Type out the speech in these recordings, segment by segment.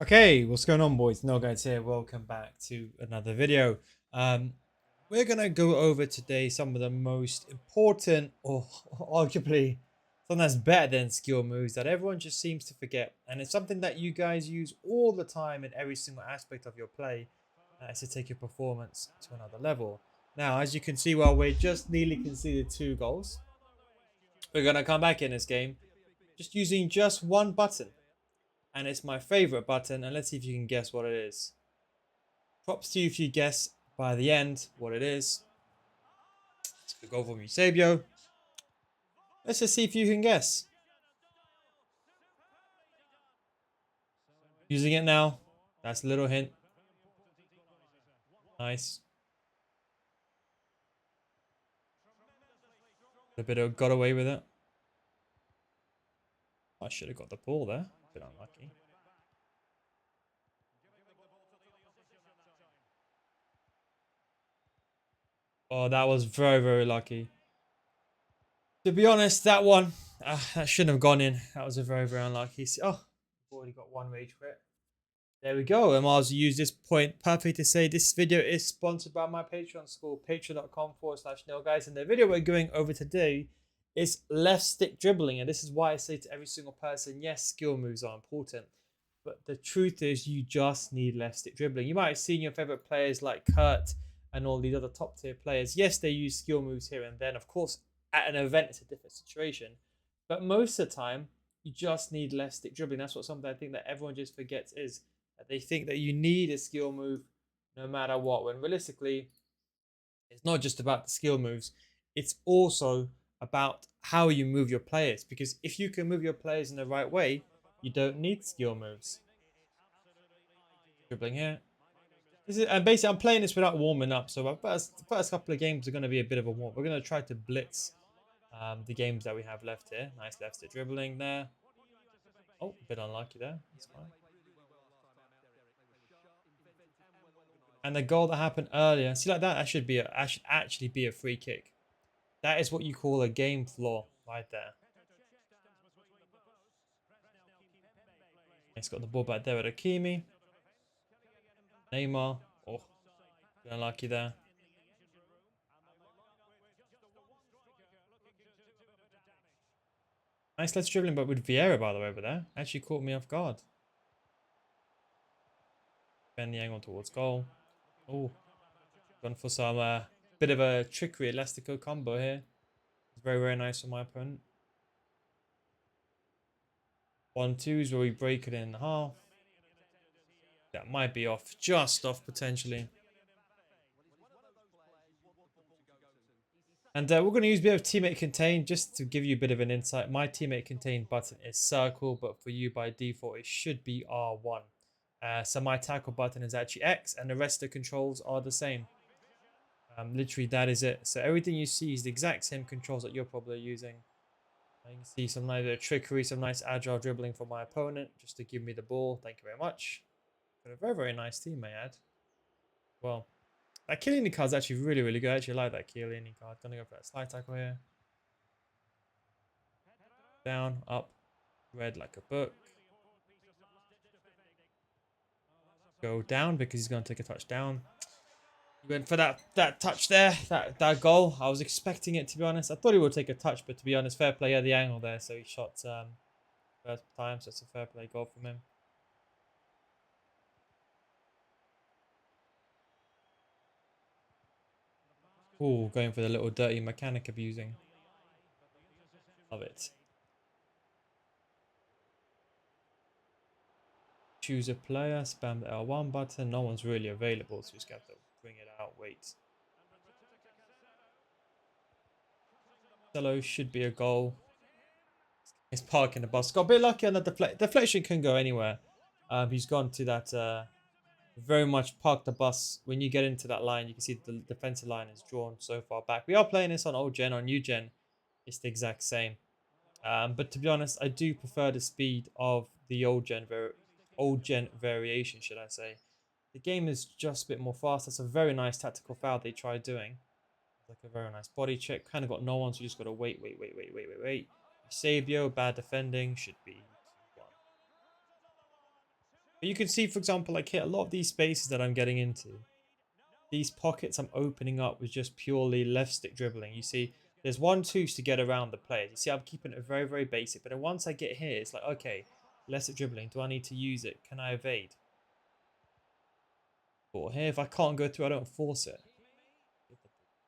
Okay, what's going on, boys? NealGuides here. Welcome back to another video. Um, we're gonna go over today some of the most important, or arguably something that's better than skill moves that everyone just seems to forget, and it's something that you guys use all the time in every single aspect of your play, to take your performance to another level. Now, as you can see, while we just nearly conceded 2 goals, we're gonna come back in this game just using just one button, and it's my favorite button. And let's see if you can guess what it is. Props to you if you guess by the end what it is. It's a goal from Eusebio. Let's just see if you can guess. Using it now. That's a little hint. Nice. A bit of got away with it. I should have got the ball there. A bit unlucky. Oh, that was very, very lucky. To be honest, that one, that shouldn't have gone in. That was a very, very unlucky. Oh, I've already got one rage quit. There we go. I might as well use this point perfect to say this video is sponsored by my Patreon school, patreon.com/NealGuides. And the video we're going over today is left stick dribbling. And this is why I say to every single person, yes, skill moves are important. But the truth is you just need left stick dribbling. You might have seen your favorite players like Kurt and all these other top tier players. Yes, they use skill moves here and then. Of course, at an event, it's a different situation. But most of the time, you just need left stick dribbling. That's what something I think that everyone just forgets is they think that you need a skill move no matter what, when realistically, it's not just about the skill moves, it's also about how you move your players. Because if you can move your players in the right way, you don't need skill moves. Dribbling here. This is, and basically, I'm playing this without warming up. So my first couple of games are going to be a bit of a warm. We're going to try to blitz the games that we have left here. Nice left stick dribbling there. Oh, a bit unlucky there. That's fine. And the goal that happened earlier, see like that, that should actually be a free kick. That is what you call a game flaw right there. He's got the ball back there with Akimi. Neymar. Oh, unlucky there. Nice let's dribbling, but with Vieira, by the way, over there. Actually caught me off guard. Bend the angle towards goal. Oh, gone for some bit of a trickery elastico combo here. It's very, very nice for my opponent. 1-2s where we break it in half. That might be off, just off potentially. And we're going to use a bit of teammate contain just to give you a bit of an insight. My teammate contain button is circle, but for you by default, it should be R1. So my tackle button is actually X, and the rest of the controls are the same. Literally, that is it. So everything you see is the exact same controls that you're probably using. You can see some nice trickery, some nice agile dribbling from my opponent just to give me the ball. Thank you very much. But a very, very nice team, may I add. Well, that Chiellini card is actually really, really good. I actually like that Chiellini card. Gonna go for that slide tackle here. Down, up, read like a book. Go down because he's going to take a touchdown. He went for that touch there, that goal. I was expecting it, to be honest. I thought he would take a touch, but to be honest, fair play at the angle there. So he shot first time, so it's a fair play goal from him. Ooh, going for the little dirty mechanic abusing. Love it. Choose a player, spam the L1 button. No one's really available, so you just have to bring it out. Wait. Cello should be a goal. He's parking the bus. Got a bit lucky on the deflection can go anywhere. He's gone to that very much park the bus. When you get into that line, you can see the defensive line is drawn so far back. We are playing this on old gen. On new gen, it's the exact same. But to be honest, I do prefer the speed of the old gen variation, should I say. The game is just a bit more fast. That's a very nice tactical foul they tried doing. It's like a very nice body check. Kind of got no one, so you just got to wait. Eusebio, bad defending, should be 2-1. But you can see, for example, like here, a lot of these spaces that I'm getting into, these pockets I'm opening up with just purely left stick dribbling. You see, there's 1-2s to get around the players. You see, I'm keeping it very, very basic. But then once I get here, it's like, okay, left stick dribbling. Do I need to use it? Can I evade? Or here, if I can't go through, I don't force it.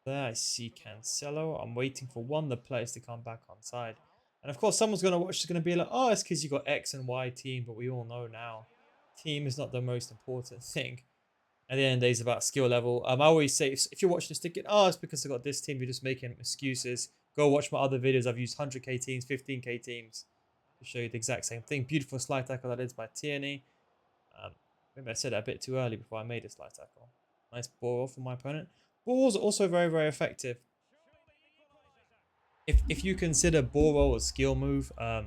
There, I see Cancelo. I'm waiting for one of the players to come back on side. And of course, someone's going to watch is going to be like, oh, it's because you got X and Y team. But we all know now, team is not the most important thing. At the end of the day, it's about skill level. I always say, if you're watching this thinking, oh, it's because I got this team, you're just making excuses. Go watch my other videos. I've used 100k teams, 15k teams to show you the exact same thing. Beautiful slide tackle that is by Tierney. Maybe I said that a bit too early before I made a slide tackle. Nice ball from my opponent. Balls are also very, very effective. If you consider ball roll a skill move, to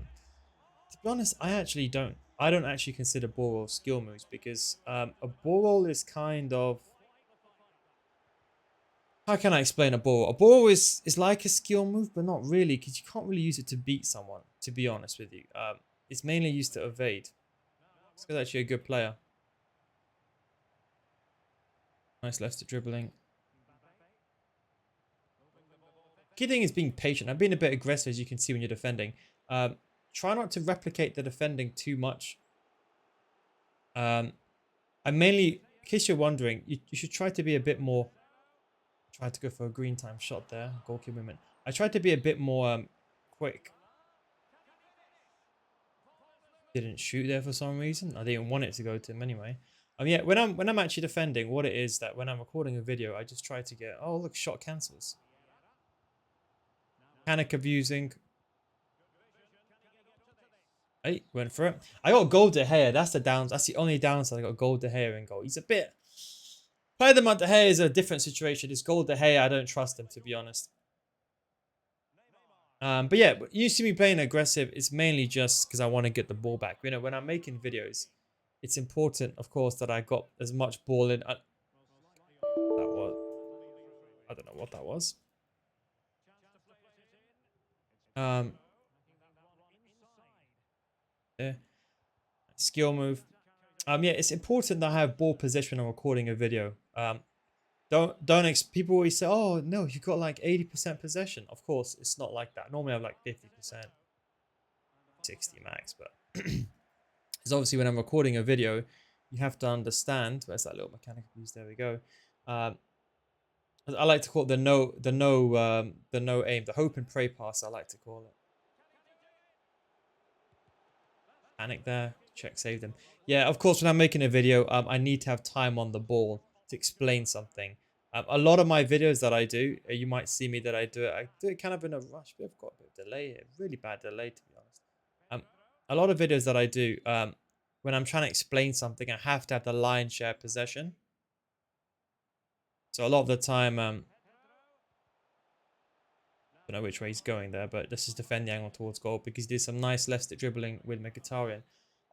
be honest, I actually don't. I don't actually consider ball roll skill moves because a ball roll is kind of, how can I explain a ball roll? A ball roll is like a skill move, but not really, because you can't really use it to beat someone. To be honest with you, it's mainly used to evade. This guy's actually a good player. Nice left to dribbling. Key thing is being patient. I'm being a bit aggressive, as you can see when you're defending. Try not to replicate the defending too much. I mainly, in case you're wondering, you should try to be a bit more. Tried to go for a green time shot there, goalkeeper movement. I tried to be a bit more quick. Didn't shoot there for some reason. I didn't want it to go to him anyway. Yeah, when I'm actually defending, what it is that when I'm recording a video, I just try to get, oh look, shot cancels. Panic abusing. Hey, went for it. I got goal De Gea. That's the downs. That's the only downside. I got goal De Gea in goal. He's a bit. Play them at De Gea is a different situation. This goal De Gea, I don't trust him, to be honest. But yeah, you see me playing aggressive. It's mainly just because I want to get the ball back. You know, when I'm making videos, it's important, of course, that I got as much ball in. That was. I don't know what that was. Yeah. Skill move. Yeah, it's important that I have ball position when I'm recording a video. People always say, oh no, you got like 80% possession. Of course, it's not like that. Normally I have like 50%, 60 max, but because obviously when I'm recording a video, you have to understand. Where's that little mechanical piece? There we go. I like to call it the no aim, the hope and pray pass. I like to call it. Panic there. Check save them. Yeah, of course, when I'm making a video, I need to have time on the ball to explain something. A lot of my videos that I do, you might see me that I do it kind of in a rush, but I've got a bit of delay here. Really bad delay, to be honest. A lot of videos that I do, when I'm trying to explain something, I have to have the lion's share possession. So a lot of the time, don't know which way he's going there, but this is defend the angle towards goal because he did some nice left stick dribbling with Mkhitaryan.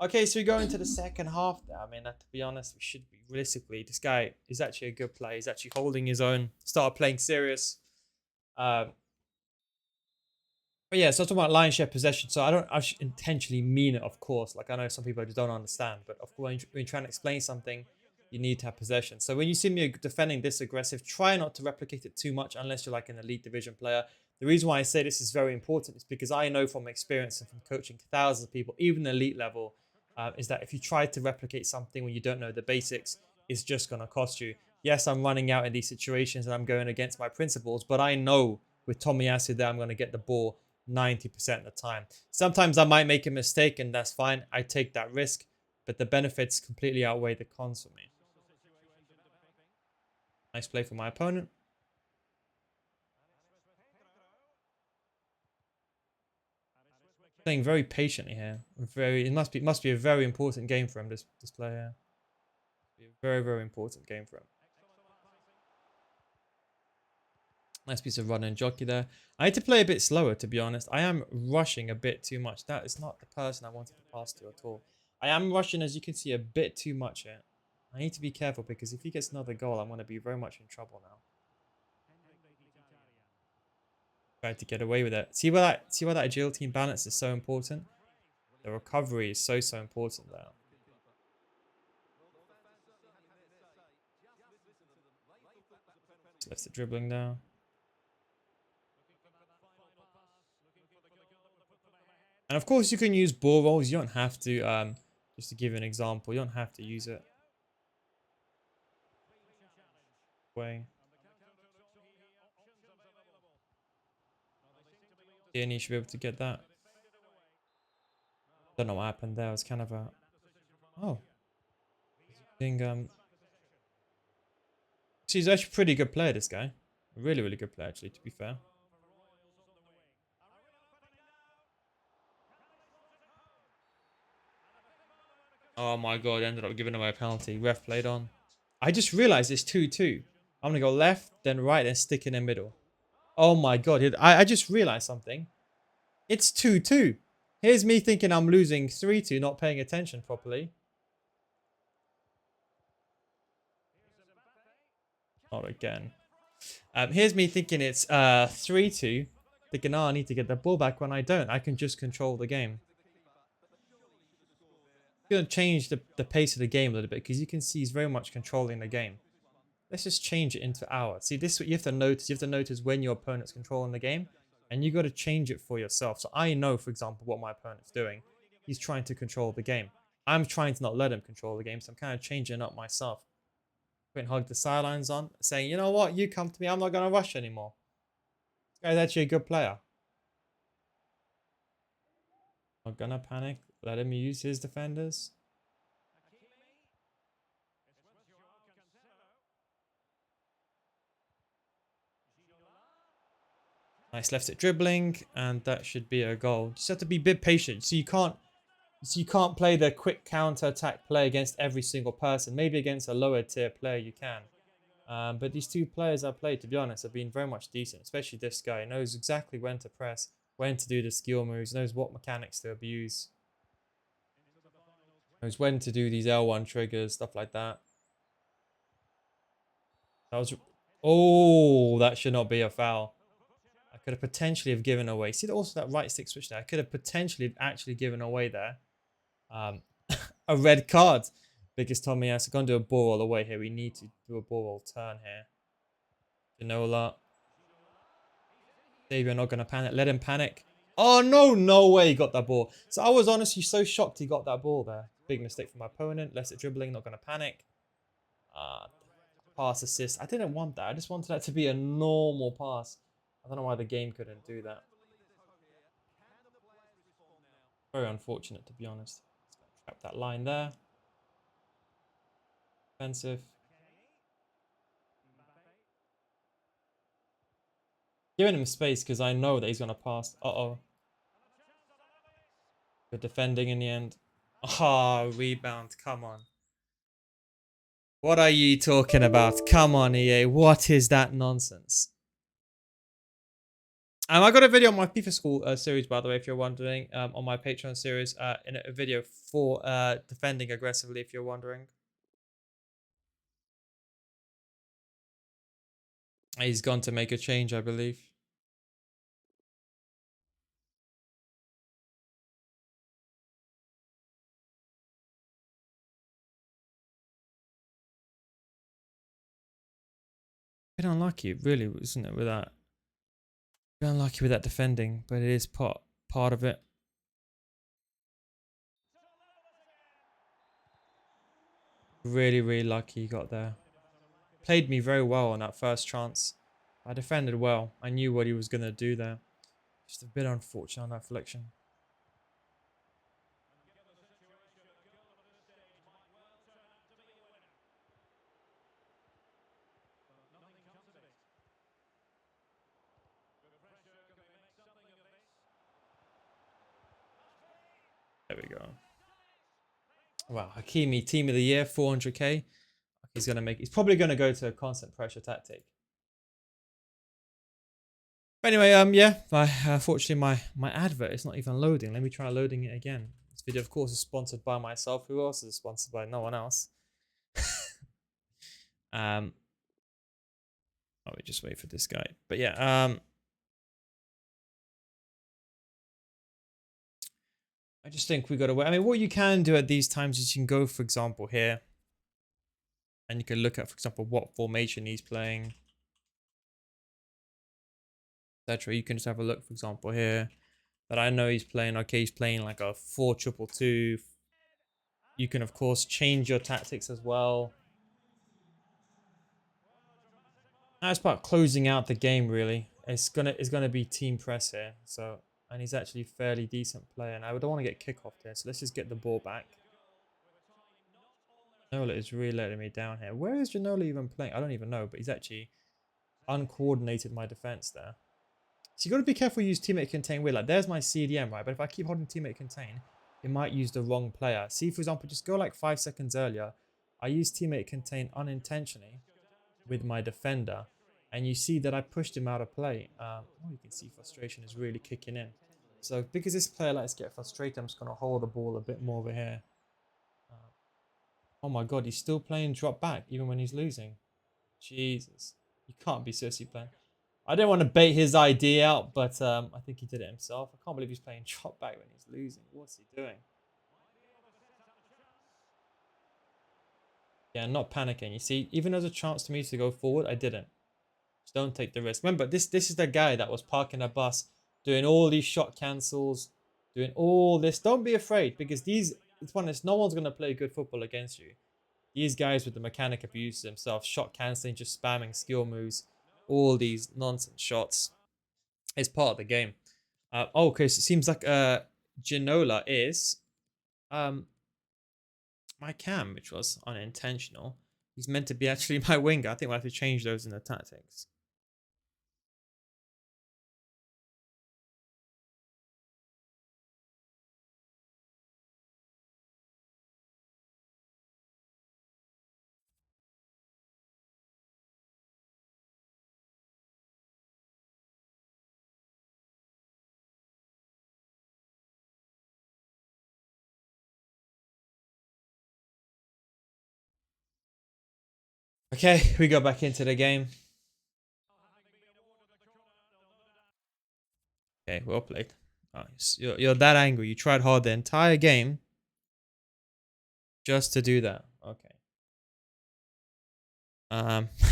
Okay, so we go into the second half there. I mean, to be honest, we should be realistically. This guy is actually a good player. He's actually holding his own. Started playing serious. But yeah, so I'm talking about lion's share possession. So I don't actually intentionally mean it, of course. Like I know some people just don't understand, but of course, when you're trying to explain something, you need to have possession. So when you see me defending this aggressive, try not to replicate it too much unless you're like an elite division player. The reason why I say this is very important is because I know from experience and from coaching thousands of people, even elite level, is that if you try to replicate something when you don't know the basics, it's just going to cost you. Yes, I'm running out in these situations and I'm going against my principles, but I know with Tomiyasu that I'm going to get the ball 90% of the time. Sometimes I might make a mistake and that's fine. I take that risk, but the benefits completely outweigh the cons for me. Nice play for my opponent. Playing very patiently here. It must be a very important game for him, this player. Be a very, very important game for him. Nice piece of run and jockey there. I need to play a bit slower, to be honest. I am rushing a bit too much. That is not the person I wanted to pass to at all. I am rushing, as you can see, a bit too much here. I need to be careful because if he gets another goal, I'm going to be very much in trouble now. Try to get away with it. See why that agility and balance is so important? The recovery is so important there. Lets it dribbling now. And of course, you can use ball rolls. You don't have to. Just to give an example, you don't have to use it. Way. Danny should be able to get that. Don't know what happened there. It was kind of a. Oh. Being. He's actually a pretty good player, this guy. A really, really good player, actually, to be fair. Oh my god, ended up giving away a penalty. Ref played on. I just realized it's 2-2. I'm going to go left, then right, then stick in the middle. Oh my god. I just realized something. It's 2-2. Here's me thinking I'm losing 3-2, not paying attention properly. Not again. Here's me thinking it's 3-2. Thinking, oh, I need to get the ball back when I don't. I can just control the game. I'm going to change the pace of the game a little bit because you can see he's very much controlling the game. Let's just change it into hours. See, this is what you have to notice. You have to notice when your opponent's controlling the game, and you got to change it for yourself. So I know, for example, what my opponent's doing. He's trying to control the game. I'm trying to not let him control the game, so I'm kind of changing up myself. Putting hug the sidelines on, saying, you know what, you come to me, I'm not going to rush anymore. This guy's actually a good player. Not going to panic. Let him use his defenders. Nice left it dribbling, and that should be a goal. Just have to be a bit patient. So you can't play the quick counter-attack play against every single person. Maybe against a lower tier player you can. But these two players I played, to be honest, have been very much decent. Especially this guy. He knows exactly when to press, when to do the skill moves, knows what mechanics to abuse. Knows when to do these L1 triggers, stuff like that. That was... Oh, that should not be a foul. I could have potentially have given away. See, also that right stick switch there. I could have potentially actually given away there. A red card. Biggest Tommy has to go and do a ball roll away here. We need to do a ball roll turn here. Ginola. Xavier not going to panic. Let him panic. Oh, no. No way he got that ball. So I was honestly so shocked he got that ball there. Big mistake from my opponent. Lets it dribbling. Not going to panic. Pass assist. I didn't want that. I just wanted that to be a normal pass. I don't know why the game couldn't do that. Very unfortunate, to be honest. Trap that line there. Defensive. Giving him space because I know that he's going to pass. Uh-oh. Good defending in the end. Ah, oh, rebound. Come on. What are you talking about? Come on, EA. What is that nonsense? I got a video on my FIFA School series, by the way, if you're wondering, on my Patreon series, in a video for defending aggressively, if you're wondering. He's gone to make a change, I believe. Bit unlucky, really, isn't it, with that? Bit unlucky with that defending, but it is part of it. Really, really lucky he got there. Played me very well on that first chance. I defended well. I knew what he was going to do there. Just a bit unfortunate on that flexion. There we go. Wow, Hakimi, team of the year, 400k. He's probably gonna go to a constant pressure tactic. But anyway, yeah, unfortunately my advert is not even loading. Let me try loading it again. This video, of course, is sponsored by myself. Who else is sponsored by? No one else. Oh, we just wait for this guy. But yeah, I just think we got to wait. I mean, what you can do at these times is you can go, for example, here And you can look at, for example, what formation he's playing, etc. You can just have a look, for example, here that I know he's playing. Okay, he's playing like a 4-2-2. You can, of course, change your tactics as well. Now it's about closing out the game, really. It's gonna be team press here. So, and he's actually a fairly decent player. And I don't want to get kickoff here, so let's just get the ball back. Ginola is really letting me down here. Where is Ginola even playing? I don't even know, but he's actually uncoordinated my defense there. So you got to be careful. Use teammate contain with. Like, there's my CDM, right? But if I keep holding teammate contain, it might use the wrong player. See, for example, just go like 5 seconds earlier. I used teammate contain unintentionally with my defender, and you see that I pushed him out of play. You can see frustration is really kicking in. So because this player likes to get frustrated, I'm just going to hold the ball a bit more over here. Oh my god, he's still playing drop back even when he's losing. Jesus, you can't be seriously playing. I don't want to bait his idea out, but I think he did it himself. I can't believe he's playing drop back when he's losing. What's he doing? Yeah, not panicking. You see, even though there's a chance to me to go forward, I didn't. Just don't take the risk. Remember, this is the guy that was parking a bus, doing all these shot cancels, doing all this. Don't be afraid, because it's honest, no one's going to play good football against you. These guys with the mechanic abuse themselves, shot cancelling, just spamming skill moves, all these nonsense shots. It's part of the game. Okay, so it seems like Ginola is my cam, which was unintentional. He's meant to be actually my winger. I think we'll have to change those in the tactics. Okay, we go back into the game. Okay, well played. Nice. You're that angry. You tried hard the entire game just to do that. Okay.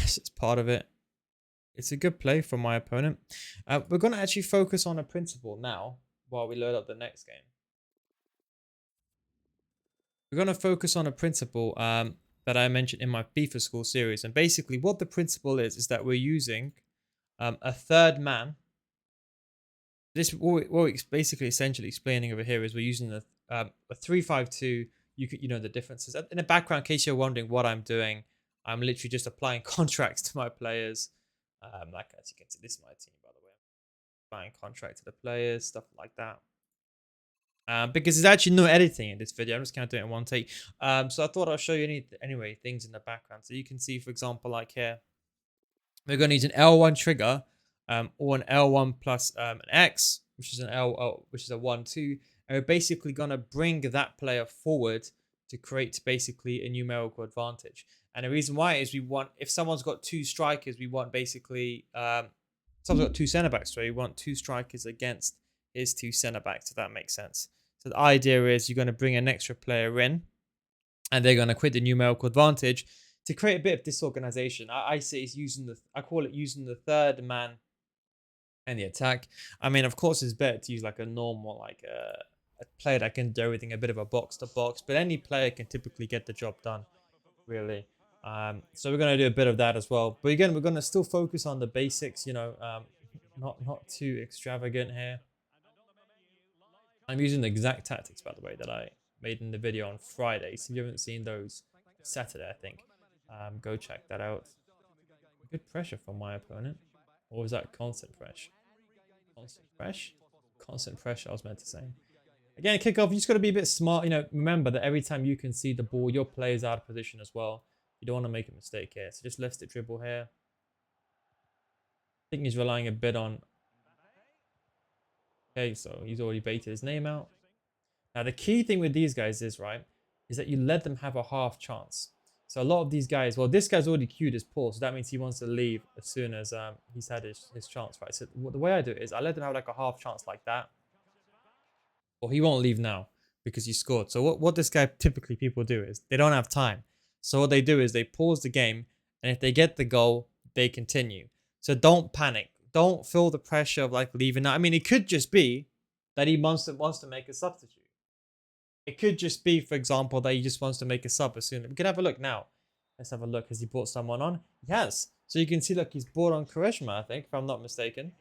It's part of it. It's a good play from my opponent. We're going to actually focus on a principle now while we load up the next game. We're going to focus on a principle that I mentioned in my FIFA School Series. And basically what the principle is that we're using a third man. This what we're basically essentially explaining over here is we're using a 3-5-2. You know the differences. In the background, in case you're wondering what I'm doing, I'm literally just applying contracts to my players. Like as you can see, this is my team, by the way. Applying contract to the players, stuff like that. Because there's actually no editing in this video. I'm just kind of doing it in one take. So I thought I'll show you anyway things in the background. So you can see, for example, like here, we're going to use an L1 trigger, or an L1 plus an X, which is which is a 1-2, and we're basically going to bring that player forward to create basically a numerical advantage. And the reason why is we want, if someone's got 2 strikers, we want basically someone's got 2 centre backs, so we want 2 strikers against his 2 centre backs, if that makes sense. So the idea is you're going to bring an extra player in, and they're going to create the numerical advantage to create a bit of disorganization. I say it's I call it using the third man and the attack. I mean, of course, it's better to use like a normal, like a player that can do everything, a bit of a box to box, but any player can typically get the job done, really. So we're going to do a bit of that as well. But again, we're going to still focus on the basics, not too extravagant here. I'm using the exact tactics, by the way, that I made in the video on Friday. So if you haven't seen those, Saturday, I think, go check that out. Good pressure from my opponent. Or was that constant pressure? Constant pressure? Constant pressure, I was meant to say. Again, kickoff, you just got to be a bit smart. Remember that every time you can see the ball, your player's out of position as well. You don't want to make a mistake here. So just left it dribble here. I think he's relying a bit on... Okay, so he's already baited his name out. Now, the key thing with these guys is that you let them have a half chance. So a lot of these guys, well, this guy's already queued his pull, so that means he wants to leave as soon as he's had his chance, right? So the way I do it is I let them have like a half chance like that. Well, he won't leave now because he scored. So what this guy, typically people do is they don't have time. So what they do is they pause the game, and if they get the goal, they continue. So don't panic. Don't feel the pressure of like leaving out. I mean, it could just be that he wants to make a substitute. It could just be, for example, that he just wants to make a sub as soon. We can have a look now. Let's have a look. Has he brought someone on? He has. So you can see, look, he's brought on Karishma, I think, if I'm not mistaken.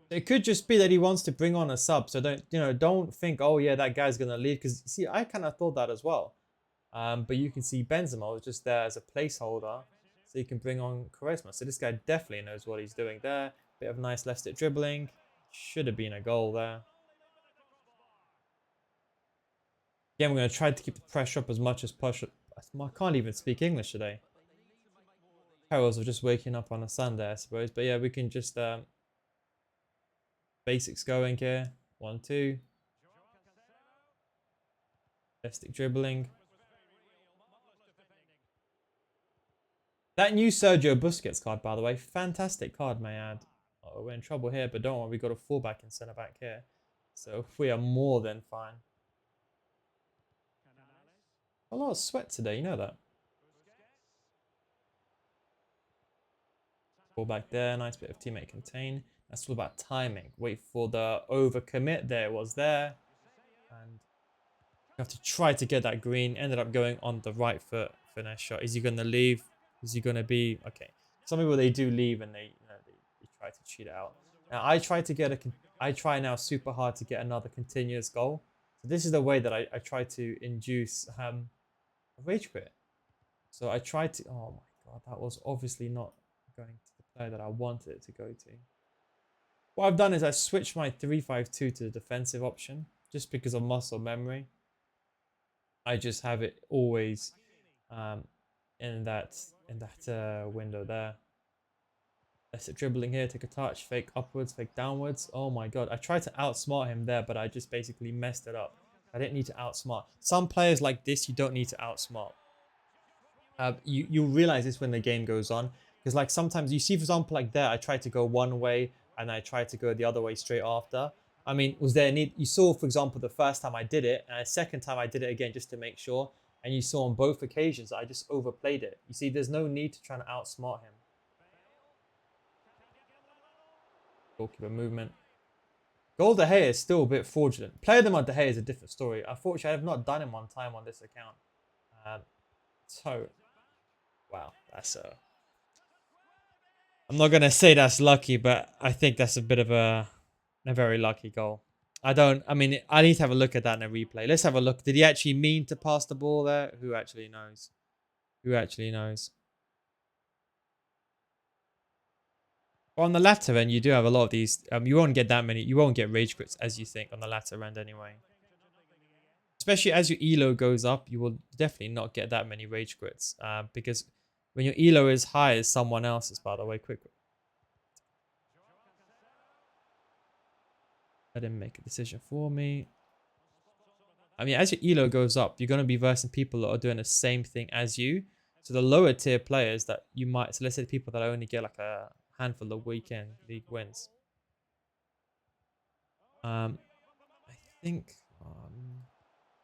It could just be that he wants to bring on a sub. So don't think, oh yeah, that guy's gonna leave. Because see, I kind of thought that as well. But you can see Benzema was just there as a placeholder, so you can bring on Charisma. So this guy definitely knows what he's doing there. Bit of nice left stick dribbling. Should have been a goal there. Again, we're going to try to keep the pressure up as much as possible. I can't even speak English today. Perils of just waking up on a Sunday, I suppose. But yeah, we can just basics going here. 1-2. Left stick dribbling. That new Sergio Busquets card, by the way, fantastic card, may I add. Oh, we're in trouble here, but don't worry, we got a fullback and centre back here, so we are more than fine. A lot of sweat today, you know that. Fullback there, nice bit of teammate contain. That's all about timing. Wait for the overcommit. There it was there, and you have to try to get that green. Ended up going on the right foot. Finesse shot. Is he going to leave? Is he going to be okay? Some people they do leave and they try to cheat it out. Now I try now super hard to get another continuous goal. So this is the way that I try to induce a rage quit. So I tried to. Oh my god, that was obviously not going to the player that I wanted it to go to. What I've done is I switched my 3-5-2 to the defensive option just because of muscle memory. I just have it always in that window there. That's it, dribbling here, take a touch, fake upwards, fake downwards. Oh my god, I tried to outsmart him there, but I just basically messed it up. I didn't need to outsmart. Some players like this, you don't need to outsmart. You realize this when the game goes on, because like sometimes you see, for example, like there, I tried to go one way and I tried to go the other way straight after. I mean, was there a need? You saw, for example, the first time I did it, and the second time I did it again just to make sure. And you saw on both occasions I just overplayed it. You see, there's no need to try to outsmart him. Goalkeeper movement. Goal De Gea is still a bit fraudulent. Player of the month De Gea is a different story. Unfortunately, I have not done him on time on this account. So, wow, that's I'm not gonna say that's lucky, but I think that's a bit of a very lucky goal. I mean, I need to have a look at that in a replay. Let's have a look. Did he actually mean to pass the ball there? Who actually knows? Who actually knows? On the latter end, you do have a lot of these. You won't get that many. You won't get rage quits as you think on the latter end anyway. Especially as your elo goes up, you will definitely not get that many rage quits. Because when your elo is high as someone else's, by the way, quick. Let him make a decision for me. I mean, as your elo goes up, you're going to be versing people that are doing the same thing as you. So the lower tier players that you might, so let's say people that only get like a handful of weekend league wins. I think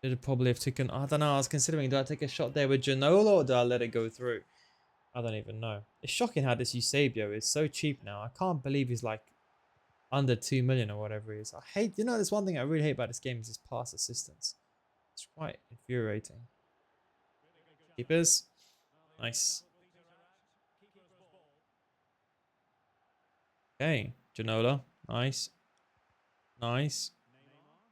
it'd probably have taken, I don't know, I was considering, do I take a shot there with Ginola or do I let it go through? I don't even know. It's shocking how this Eusebio is so cheap now. I can't believe he's like under 2 million or whatever he is. I hate, there's one thing I really hate about this game is his pass assistance. It's quite infuriating. Keepers. Nice. Okay. Ginola. Nice. Nice.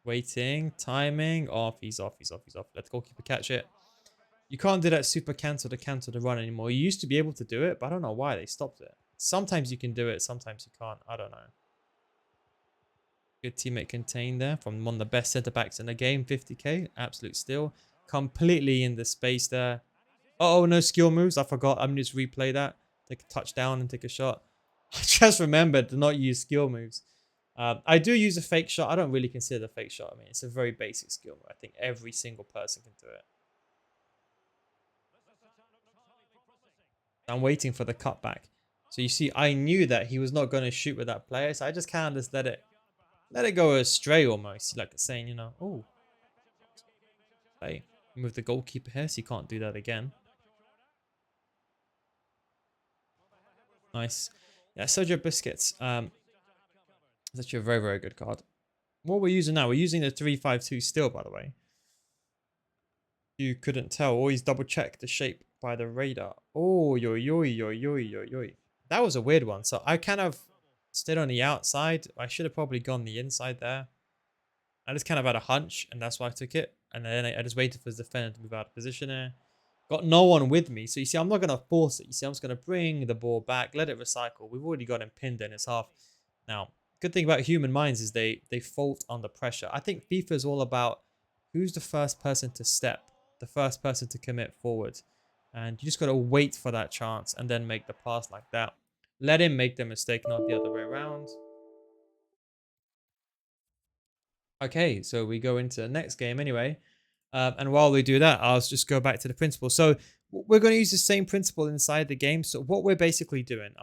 Waiting. Timing. Off. He's off. He's off. He's off. Let the goalkeeper catch it. You can't do that super cancel to run anymore. You used to be able to do it, but I don't know why they stopped it. Sometimes you can do it. Sometimes you can't. I don't know. Good teammate contained there from one of the best centre backs in the game. 50k. Absolute steal. Completely in the space there. Oh, no skill moves. I forgot. I'm going to just replay that. Take a touchdown and take a shot. I just remembered to not use skill moves. I do use a fake shot. I don't really consider the fake shot. I mean, it's a very basic skill move. I think every single person can do it. I'm waiting for the cutback. So you see, I knew that he was not going to shoot with that player. So I just kind of just let it go astray almost. Like saying, oh, play. Move the goalkeeper here, so you can't do that again. Nice. Yeah, Sergio Busquets. That's actually a very, very good card. What we're using now, we're using the 3-5-2 still, by the way. You couldn't tell. Always double check the shape by the radar. Oh, yo, yo, yo, yo, yo, yo. That was a weird one. So I kind of stayed on the outside. I should have probably gone the inside there. I just kind of had a hunch, and that's why I took it. And then I just waited for his defender to move out of position there. Got no one with me. So you see, I'm not going to force it. You see, I'm just going to bring the ball back, let it recycle. We've already got him pinned in his half. Now, good thing about human minds is they fault under pressure. I think FIFA is all about who's the first person to step, the first person to commit forward. And you just got to wait for that chance and then make the pass like that. Let him make the mistake, not the other way around. Okay, so we go into the next game anyway. And while we do that, I'll just go back to the principle. So we're going to use the same principle inside the game. So what we're basically doing,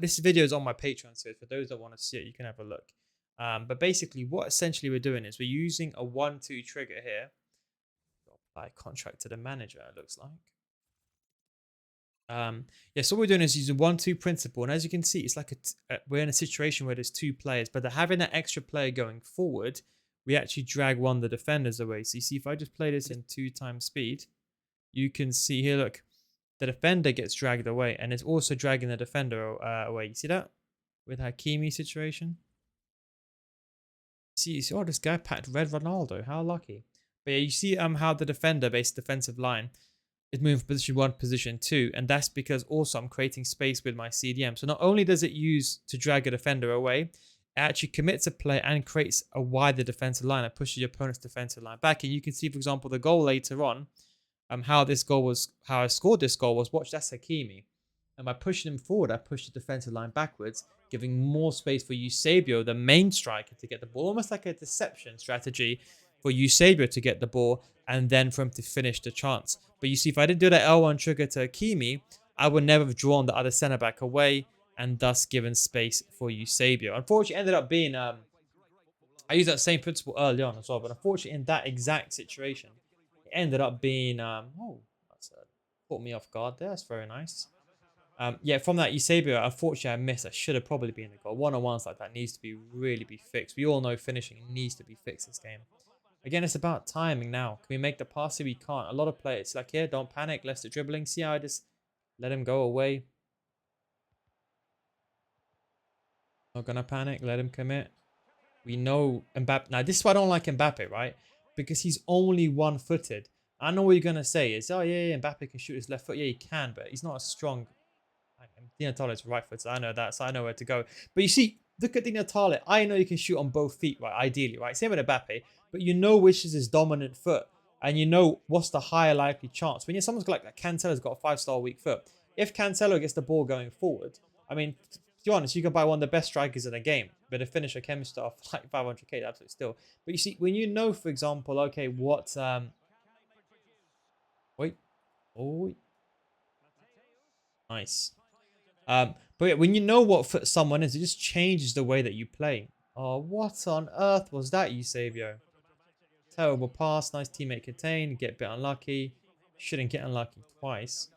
this video is on my Patreon, so for those that want to see it, you can have a look. But basically, what essentially we're doing is we're using a 1-2 trigger here. Apply contract to the manager, it looks like. Yeah, so what we're doing is using 1-2 principle, and as you can see, it's like we're in a situation where there's two players, but having that extra player going forward, we actually drag one of the defenders away. So you see, if I just play this in 2 times speed, you can see here, look, the defender gets dragged away, and it's also dragging the defender away. You see that with Hakimi situation? You see, oh, this guy packed red Ronaldo. How lucky! But yeah, you see how the defender-based defensive line is moving from position 1 to position 2, and that's because also I'm creating space with my CDM. So not only does it use to drag a defender away, it actually commits a play and creates a wider defensive line that pushes your opponent's defensive line back. And you can see, for example, the goal later on, how I scored this goal was, watch, that's Hakimi. And by pushing him forward, I pushed the defensive line backwards, giving more space for Eusebio, the main striker, to get the ball, almost like a deception strategy for Eusebio to get the ball and then for him to finish the chance. But you see, if I didn't do that L1 trigger to Hakimi, I would never have drawn the other centre back away and thus given space for Eusebio. Unfortunately, it ended up being I used that same principle early on as well, but unfortunately, in that exact situation, it ended up being oh, that's caught me off guard there. That's very nice. Yeah, from that Eusebio, unfortunately, I missed. I should have probably been the goal. One-on-ones like that needs to be really be fixed. We all know finishing needs to be fixed this game. Again, it's about timing now. Can we make the pass? We can't. A lot of players like here, don't panic. Let's do dribbling. See how I just let him go away. Not gonna panic. Let him commit. We know Mbappe. Now, this is why I don't like Mbappe, right? Because he's only one-footed. I know what you're gonna say is, oh yeah, Mbappe can shoot his left foot. Yeah, he can, but he's not as strong. Di Natale's right foot, so I know that, so I know where to go. But you see, look at Di Natale. I know you can shoot on both feet, right? Ideally, right? Same with Mbappe, but you know which is his dominant foot, and you know what's the higher likely chance. When someone's got like Cancelo's got a 5-star weak foot. If Cancelo gets the ball going forward, I mean, to be honest, you can buy one of the best strikers in the game, but a finisher chemist off like 500k, absolutely still. But you see, when you know, for example, okay, what wait, oh, nice. But yeah, when you know what foot someone is, it just changes the way that you play. Oh, what on earth was that, Eusebio? Terrible pass. Nice teammate contained. Get a bit unlucky. Shouldn't get unlucky twice.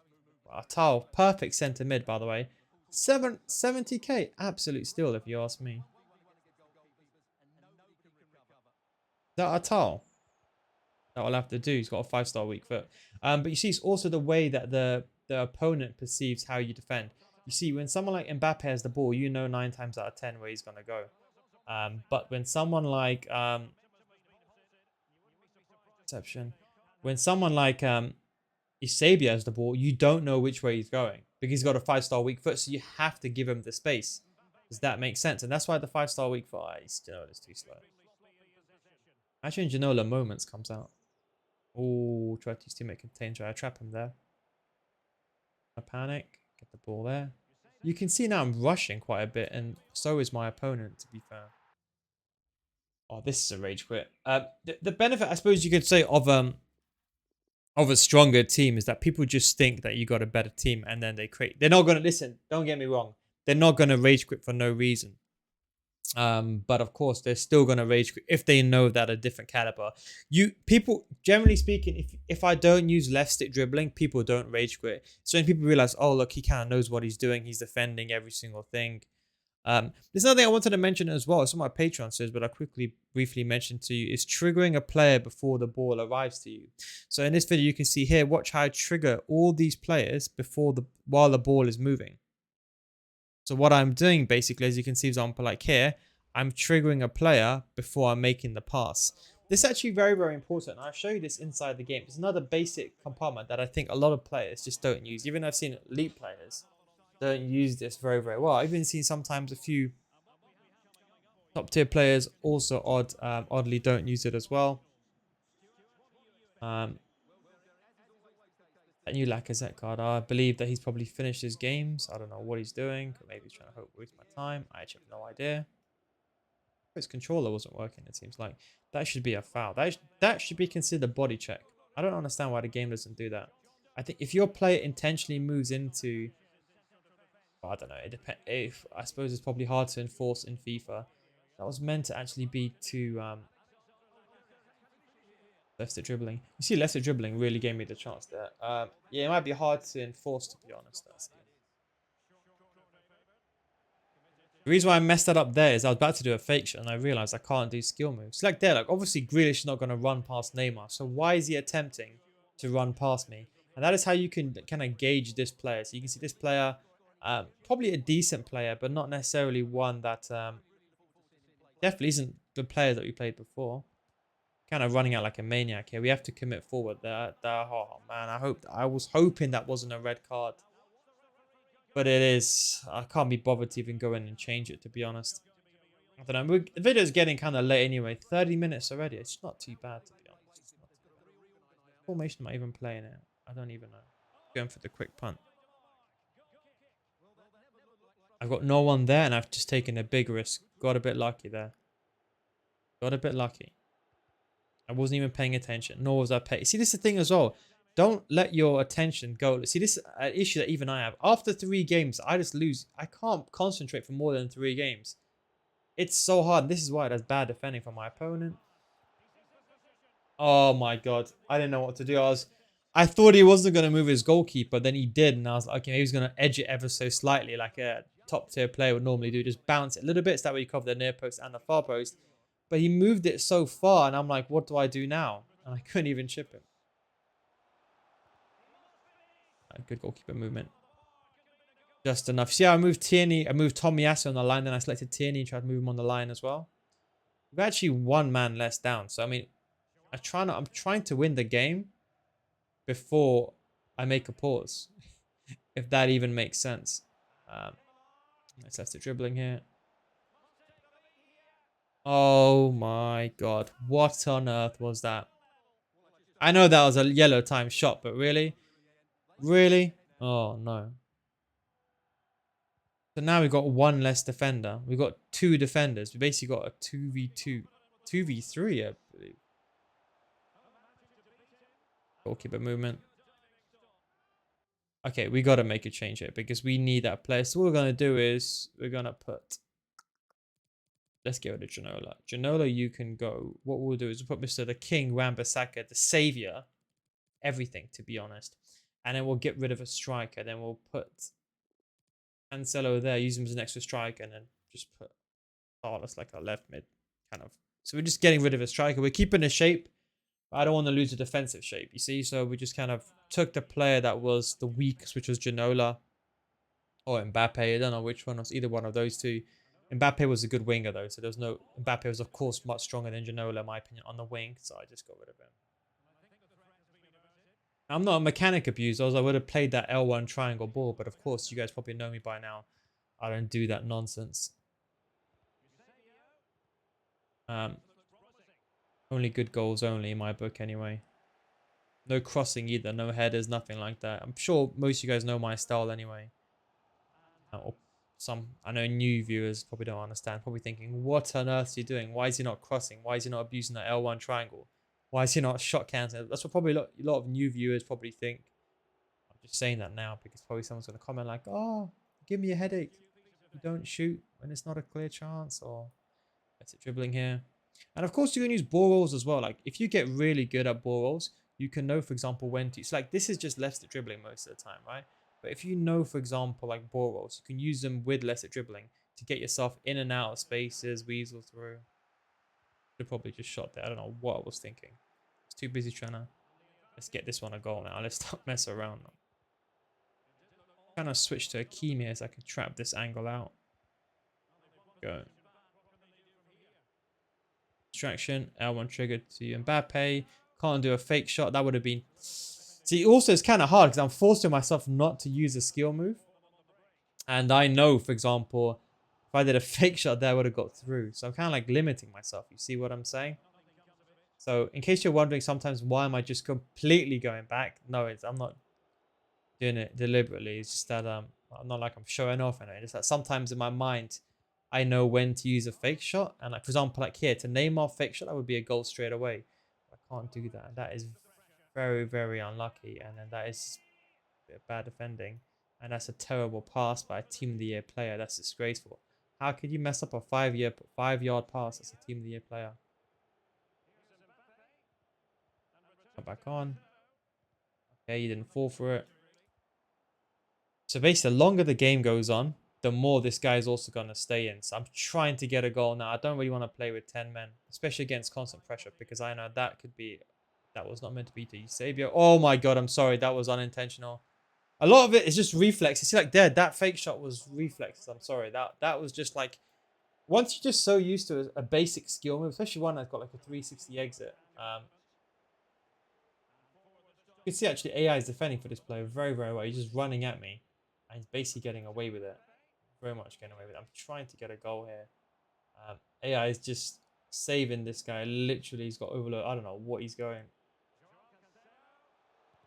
Wow, Tal, perfect centre mid, by the way. 70k. Absolute steal, if you ask me. Is that a Tal? That will have to do. He's got a 5-star weak foot. But you see, it's also the way that the opponent perceives how you defend. You see, when someone like Mbappe has the ball, you know 9 times out of 10 where he's going to go. But when someone like exception, when someone like Isabia has the ball, you don't know which way he's going because he's got a 5-star weak foot. So you have to give him the space. Does that make sense? And that's why the 5-star weak foot, it's too slow. Actually, Ginola Moments comes out. Oh, try to use teammate contain. Try to trap him there. I panic. Get the ball there. You can see now I'm rushing quite a bit, and so is my opponent, to be fair. Oh, this is a rage quit. The benefit, I suppose you could say, of a stronger team is that people just think that you got a better team, and then they create. They're not gonna listen. Don't get me wrong. They're not gonna rage quit for no reason. But of course, they're still gonna rage quit if they know that a different caliber. You people, generally speaking, if I don't use left stick dribbling, people don't rage quit. So when people realize, oh look, he kind of knows what he's doing. He's defending every single thing. There's another thing I wanted to mention as well. It's on my Patreon says, but I quickly, briefly mentioned to you is triggering a player before the ball arrives to you. So in this video, you can see here, watch how I trigger all these players while the ball is moving. So what I'm doing basically, as you can see, example like here, I'm triggering a player before I'm making the pass. This is actually very, very important. I'll show you this inside the game. It's another basic compartment that I think a lot of players just don't use. Even I've seen elite players don't use this very, very well. I've even seen sometimes a few top tier players also oddly don't use it as well. That new Lacazette card, I believe that he's probably finished his games. I don't know what he's doing. Maybe he's trying to waste my time. I actually have no idea. His controller wasn't working, it seems like. That should be a foul. That should be considered a body check. I don't understand why the game doesn't do that. I think if your player intentionally moves into... Well, I don't know. It depends. If I suppose it's probably hard to enforce in FIFA. That was meant to actually be to left stick dribbling. You see, left stick dribbling really gave me the chance there. Yeah, it might be hard to enforce, to be honest. The reason why I messed that up there is I was about to do a fake shot and I realized I can't do skill moves. Like there, like obviously Grealish is not going to run past Neymar. So why is he attempting to run past me? And that is how you can kind of gauge this player. So you can see this player, probably a decent player, but not necessarily one that definitely isn't the player that we played before. Kind of running out like a maniac here. We have to commit forward there. Oh man, I was hoping that wasn't a red card. But it is. I can't be bothered to even go in and change it, to be honest. I don't know. The video's getting kind of late anyway. 30 minutes already. It's not too bad, to be honest. It's not too bad. Formation am I even playing it? I don't even know. Going for the quick punt. I've got no one there, and I've just taken a big risk. Got a bit lucky there. Got a bit lucky. I wasn't even paying attention, nor was I paying. See, this is the thing as well. Don't let your attention go. See, this is an issue that even I have. After 3 games, I just lose. I can't concentrate for more than 3 games. It's so hard. This is why it has bad defending from my opponent. Oh my god. I didn't know what to do. I thought he wasn't going to move his goalkeeper. Then he did. And I was like, okay, maybe he's going to edge it ever so slightly like a top tier player would normally do. Just bounce it a little bit so that way you cover the near post and the far post. But he moved it so far. And I'm like, what do I do now? And I couldn't even chip him. Good goalkeeper movement. Just enough. See how I moved Tierney. I moved Tomiyasu on the line. Then I selected Tierney and tried to move him on the line as well. We've actually 1 man less down. So, I mean, I'm trying to win the game before I make a pause, if that even makes sense. Let's have the dribbling here. Oh my god, what on earth was that? I know that was a yellow time shot, but really? Really? Oh no. So now we've got 1 less defender. We've got 2 defenders. We basically got a 2v2. 2v3, I believe. Goalkeeper movement. Okay, we got to make a change here because we need that player. So what we're going to do is we're going to put... Let's get rid of Ginola. Ginola, you can go. What we'll do is we'll put Mr. the King, Wan-Bissaka, the savior, everything, to be honest. And then we'll get rid of a striker. Then we'll put Cancelo there, use him as an extra striker, and then just put Carlos like a left mid, kind of. So we're just getting rid of a striker. We're keeping the shape, but I don't want to lose the defensive shape, you see? So we just kind of took the player that was the weakest, which was Ginola or Mbappe. I don't know which one was either one of those two. Mbappe was a good winger though, so there's no... Mbappe was of course much stronger than Ginola, in my opinion, on the wing, so I just got rid of him. I'm not a mechanic abuser, I would have played that L1 triangle ball, but of course you guys probably know me by now. I don't do that nonsense. Only good goals only in my book anyway. No crossing either, no headers, nothing like that. I'm sure most of you guys know my style anyway. Or some, I know new viewers probably don't understand, probably thinking, what on earth is he doing? Why is he not crossing? Why is he not abusing that L1 triangle? Why is he not shot cancelling? That's what probably a lot of new viewers probably think. I'm just saying that now because probably someone's going to comment like, oh, give me a headache. You don't shoot when it's not a clear chance, or That's it, dribbling here. And of course, you can use ball rolls as well. Like if you get really good at ball rolls, you can know, for example, when to. So like this is just left dribbling most of the time, right? But if you know, for example, like ball rolls, you can use them with left dribbling to get yourself in and out of spaces, weasel through. Could have probably just shot there. I don't know what I was thinking. I was too busy trying to. Let's get this one a goal now. Let's stop messing around. Trying to switch to Hakimi here so I can trap this angle out. Go. Distraction. L1 triggered to Mbappe. Can't do a fake shot. That would have been... See, also it's kind of hard because I'm forcing myself not to use a skill move. And I know, for example, if I did a fake shot there, I would have got through. So I'm kind of like limiting myself. You see what I'm saying? So in case you're wondering sometimes why am I just completely going back? No, I'm not doing it deliberately. It's just that I'm not like I'm showing off and it's that sometimes in my mind I know when to use a fake shot. And like for example, like here to Neymar fake shot, that would be a goal straight away. I can't do that. That is very, very unlucky. And then that is a bit of bad defending. And that's a terrible pass by a team of the year player. That's disgraceful. How could you mess up a 5-yard pass as a team of the year player? Come back on. Okay, you didn't fall for it. So basically, the longer the game goes on, the more this guy's also going to stay in. So I'm trying to get a goal now. I don't really want to play with 10 men, especially against constant pressure, because I know that could be... That was not meant to be to Eusebio. Oh my god, I'm sorry. That was unintentional. A lot of it is just reflex. You see, like there, that fake shot was reflex. I'm sorry. That was just like... Once you're just so used to a basic skill move, especially one that's got like a 360 exit, you can see actually AI is defending for this player very, very well. He's just running at me, and he's basically getting away with it. Very much getting away with it. I'm trying to get a goal here. AI is just saving this guy. Literally, he's got overload. I don't know what he's going.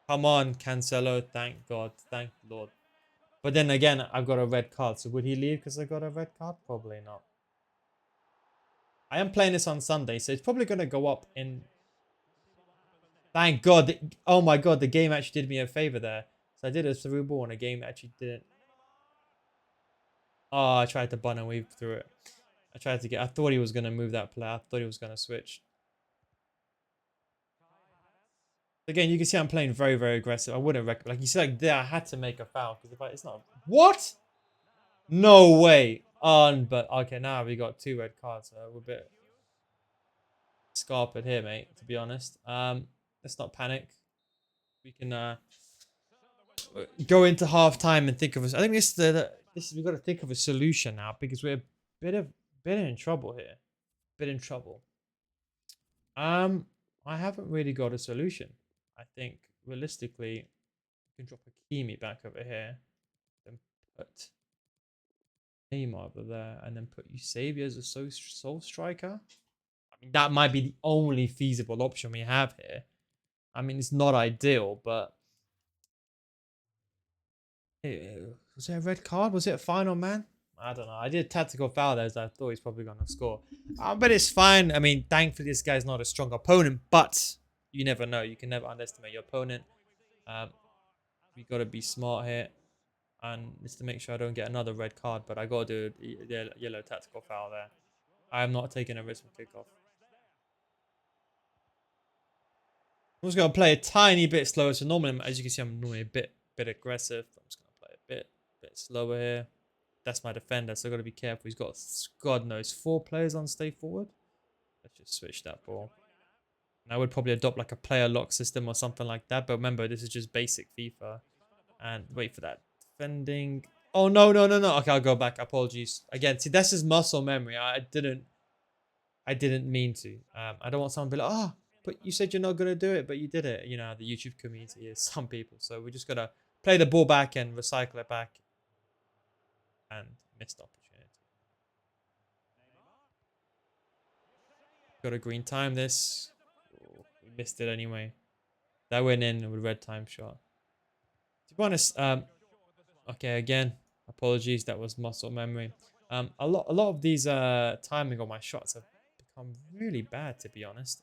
Come on, Cancelo. Thank God. Thank Lord. But then again, I've got a red card. So would he leave because I got a red card? Probably not. I am playing this on Sunday, so it's probably going to go up in... Thank God. Oh my God, the game actually did me a favor there. So I did a through ball and the game actually didn't... Oh, I tried to bun and weave through it. I tried to get... I thought he was going to move that play. I thought he was going to switch. Again, you can see I'm playing very, very aggressive. I wouldn't recommend... Like, you see, like, there, I had to make a foul. Because if it's not... What? No way. But... Okay, now we got 2 red cards. So we're a bit... scarpered here, mate, to be honest. Let's not panic. We can go into half time and think of I think we've got to think of a solution now because we're a bit in trouble here. Bit in trouble. I haven't really got a solution. I think realistically, we can drop Hakimi back over here, then put Neymar over there, and then put Eusebio as a sole striker. I mean, that might be the only feasible option we have here. I mean, it's not ideal, but was it a red card? Was it a final man? I don't know. I did a tactical foul there, as I thought he's probably going to score. But it's fine. I mean, thankfully, this guy's not a strong opponent, but you never know. You can never underestimate your opponent. We got to be smart here. And just to make sure I don't get another red card, but I got to do a yellow tactical foul there. I am not taking a risk from kickoff. I'm just going to play a tiny bit slower. So normally, as you can see, I'm normally a bit aggressive. I'm just going to play a bit slower here. That's my defender, so I've got to be careful. He's got, God knows, 4 players on stay forward. Let's just switch that ball. And I would probably adopt like a player lock system or something like that. But remember, this is just basic FIFA. And wait for that. Defending. Oh, no, no, no, no. Okay, I'll go back. Apologies. Again, see, that's just muscle memory. I didn't mean to. I don't want someone to be like, oh, but you said you're not going to do it, but you did it. You know, the YouTube community is some people. So we're just going to play the ball back and recycle it back. And missed opportunity. Got a green time this. Oh, we missed it anyway. That went in with red time shot. To be honest, okay, again, apologies. That was muscle memory. A lot of these timing on my shots have become really bad, to be honest.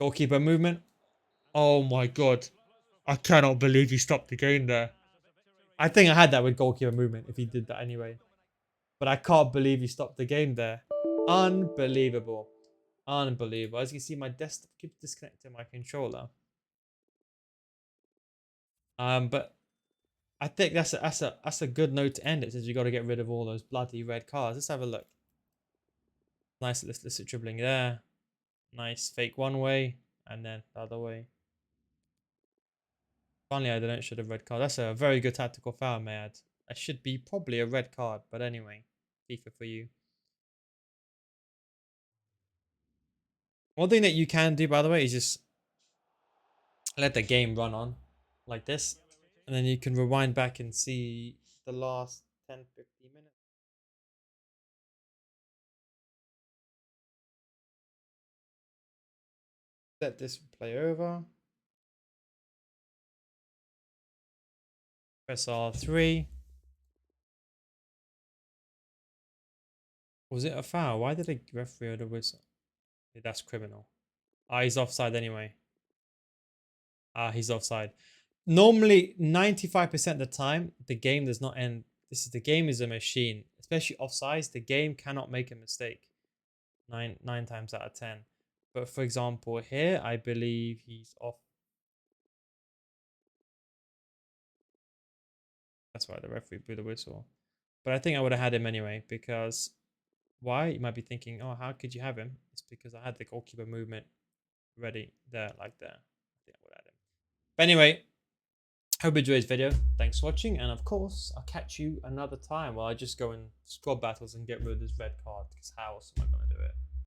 Goalkeeper movement. Oh my god. I cannot believe he stopped the game there. I think I had that with goalkeeper movement if he did that anyway. But I can't believe he stopped the game there. Unbelievable. Unbelievable. As you can see, my desktop keeps disconnecting my controller. But I think that's a good note to end it, since you got to get rid of all those bloody red cards. Let's have a look. Nice illicit dribbling there. Nice fake one way and then the other way. Finally, I didn't show the red card. That's a very good tactical foul, may I add. That should be probably a red card, but anyway, FIFA for you. One thing that you can do, by the way, is just let the game run on like this, and then you can rewind back and see the last 10-15 minutes. Let this play over. Press R3. Was it a foul? Why did the referee order whistle? Yeah, that's criminal. Ah, he's offside anyway. Ah, he's offside. Normally, 95% of the time, the game does not end. The game is a machine, especially offsides. The game cannot make a mistake. Nine times out of 10. But for example, here I believe he's off. That's why the referee blew the whistle. But I think I would have had him anyway, because why? You might be thinking, oh, how could you have him? It's because I had the goalkeeper movement ready there, like there. I think I would have had him. But anyway, hope you enjoyed this video. Thanks for watching, and of course, I'll catch you another time while I just go and squad battles and get rid of this red card, because how else am I going to do it?